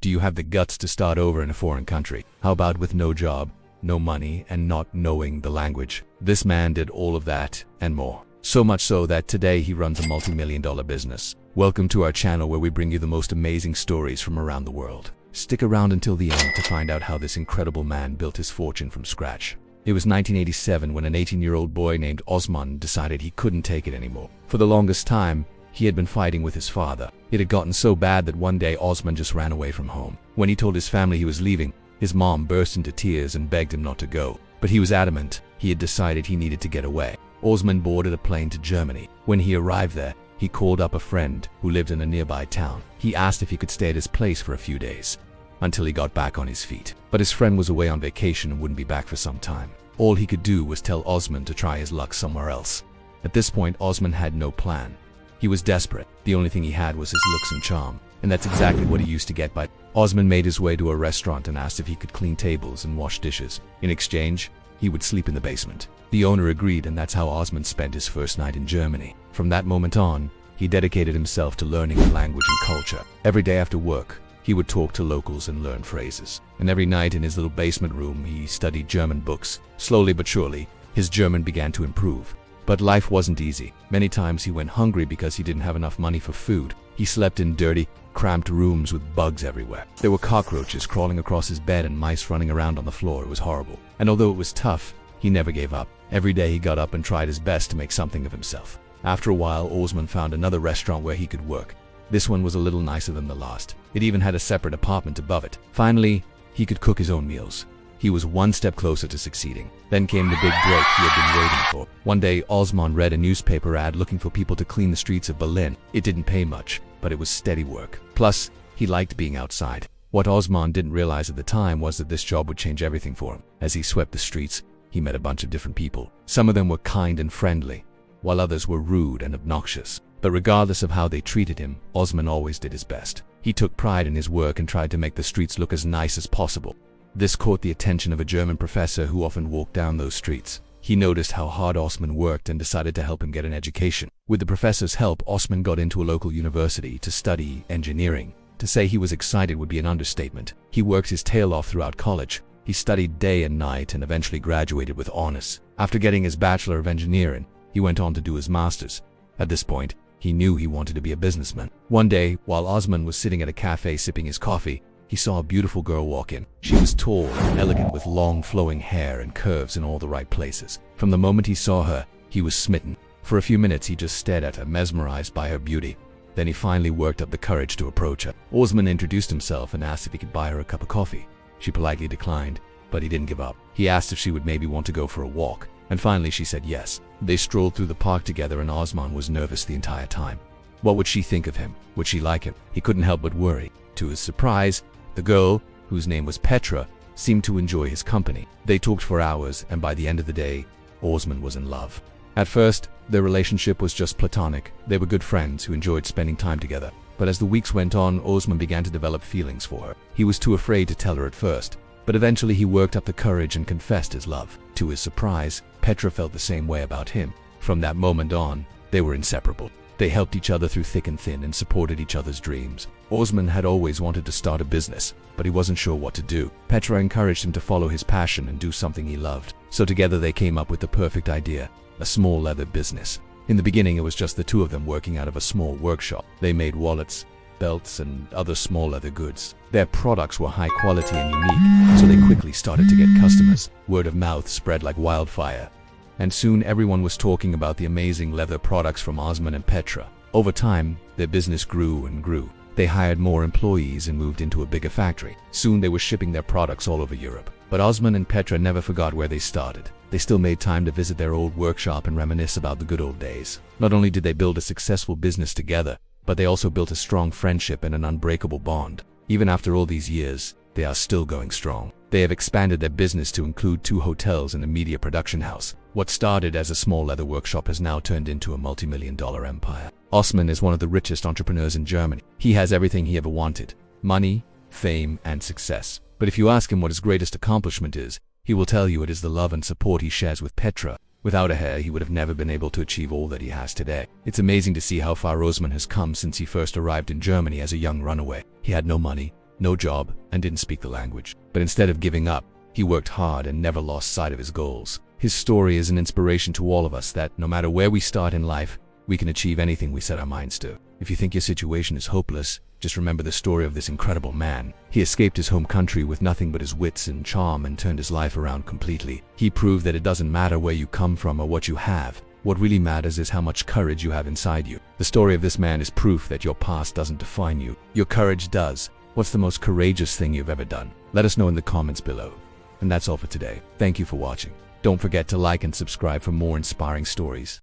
Do you have the guts to start over in a foreign country? How about with no job, no money, and not knowing the language? This man did all of that and more. So much so that today he runs a multi-million-dollar business. Welcome to our channel where we bring you the most amazing stories from around the world. Stick around until the end to find out how this incredible man built his fortune from scratch. It was 1987 when an 18-year-old boy named Osman decided he couldn't take it anymore. For the longest time, he had been fighting with his father. It had gotten so bad that one day Osman just ran away from home. When he told his family he was leaving, his mom burst into tears and begged him not to go. But he was adamant. He had decided he needed to get away. Osman boarded a plane to Germany. When he arrived there, he called up a friend who lived in a nearby town. He asked if he could stay at his place for a few days until he got back on his feet. But his friend was away on vacation and wouldn't be back for some time. All he could do was tell Osman to try his luck somewhere else. At this point, Osman had no plan. He was desperate. The only thing he had was his looks and charm, and that's exactly what he used to get by. Osman made his way to a restaurant and asked if he could clean tables and wash dishes. In exchange, he would sleep in the basement. The owner agreed, and that's how Osman spent his first night in Germany. From that moment on, he dedicated himself to learning the language and culture. Every day after work, he would talk to locals and learn phrases. And every night in his little basement room, he studied German books. Slowly but surely, his German began to improve. But life wasn't easy. Many times he went hungry because he didn't have enough money for food. He slept in dirty, cramped rooms with bugs everywhere. There were cockroaches crawling across his bed and mice running around on the floor. It was horrible. And although it was tough, he never gave up. Every day he got up and tried his best to make something of himself. After a while, Osman found another restaurant where he could work. This one was a little nicer than the last. It even had a separate apartment above it. Finally, he could cook his own meals. He was one step closer to succeeding. Then came the big break he had been waiting for. One day, Osman read a newspaper ad looking for people to clean the streets of Berlin. It didn't pay much, but it was steady work. Plus, he liked being outside. What Osman didn't realize at the time was that this job would change everything for him. As he swept the streets, he met a bunch of different people. Some of them were kind and friendly, while others were rude and obnoxious. But regardless of how they treated him, Osman always did his best. He took pride in his work and tried to make the streets look as nice as possible. This caught the attention of a German professor who often walked down those streets. He noticed how hard Osman worked and decided to help him get an education. With the professor's help, Osman got into a local university to study engineering. To say he was excited would be an understatement. He worked his tail off throughout college. He studied day and night and eventually graduated with honors. After getting his Bachelor of Engineering, he went on to do his master's. At this point, he knew he wanted to be a businessman. One day, while Osman was sitting at a cafe sipping his coffee, he saw a beautiful girl walk in. She was tall and elegant with long flowing hair and curves in all the right places. From the moment he saw her, he was smitten. For a few minutes he just stared at her, mesmerized by her beauty. Then he finally worked up the courage to approach her. Osman introduced himself and asked if he could buy her a cup of coffee. She politely declined, but he didn't give up. He asked if she would maybe want to go for a walk, and finally she said yes. They strolled through the park together and Osman was nervous the entire time. What would she think of him? Would she like him? He couldn't help but worry. To his surprise, the girl, whose name was Petra, seemed to enjoy his company. They talked for hours, and by the end of the day, Osman was in love. At first, their relationship was just platonic. They were good friends who enjoyed spending time together. But as the weeks went on, Osman began to develop feelings for her. He was too afraid to tell her at first, but eventually he worked up the courage and confessed his love. To his surprise, Petra felt the same way about him. From that moment on, they were inseparable. They helped each other through thick and thin and supported each other's dreams. Osman had always wanted to start a business, but he wasn't sure what to do. Petra encouraged him to follow his passion and do something he loved. So together they came up with the perfect idea, a small leather business. In the beginning, it was just the two of them working out of a small workshop. They made wallets, belts, and other small leather goods. Their products were high quality and unique, so they quickly started to get customers. Word of mouth spread like wildfire, and soon everyone was talking about the amazing leather products from Osman and Petra. Over time, their business grew and grew. They hired more employees and moved into a bigger factory. Soon they were shipping their products all over Europe. But Osman and Petra never forgot where they started. They still made time to visit their old workshop and reminisce about the good old days. Not only did they build a successful business together, but they also built a strong friendship and an unbreakable bond. Even after all these years, they are still going strong. They have expanded their business to include 2 hotels and a media production house. What started as a small leather workshop has now turned into a multi-million-dollar empire. Osman is one of the richest entrepreneurs in Germany. He has everything he ever wanted: money, fame, and success. But if you ask him what his greatest accomplishment is, he will tell you it is the love and support he shares with Petra. Without her, he would have never been able to achieve all that he has today. It's amazing to see how far Osman has come since he first arrived in Germany as a young runaway. He had no money, no job, and didn't speak the language. But instead of giving up, he worked hard and never lost sight of his goals. His story is an inspiration to all of us that no matter where we start in life, we can achieve anything we set our minds to. If you think your situation is hopeless, just remember the story of this incredible man. He escaped his home country with nothing but his wits and charm and turned his life around completely. He proved that it doesn't matter where you come from or what you have. What really matters is how much courage you have inside you. The story of this man is proof that your past doesn't define you. Your courage does. What's the most courageous thing you've ever done? Let us know in the comments below. And that's all for today. Thank you for watching. Don't forget to like and subscribe for more inspiring stories.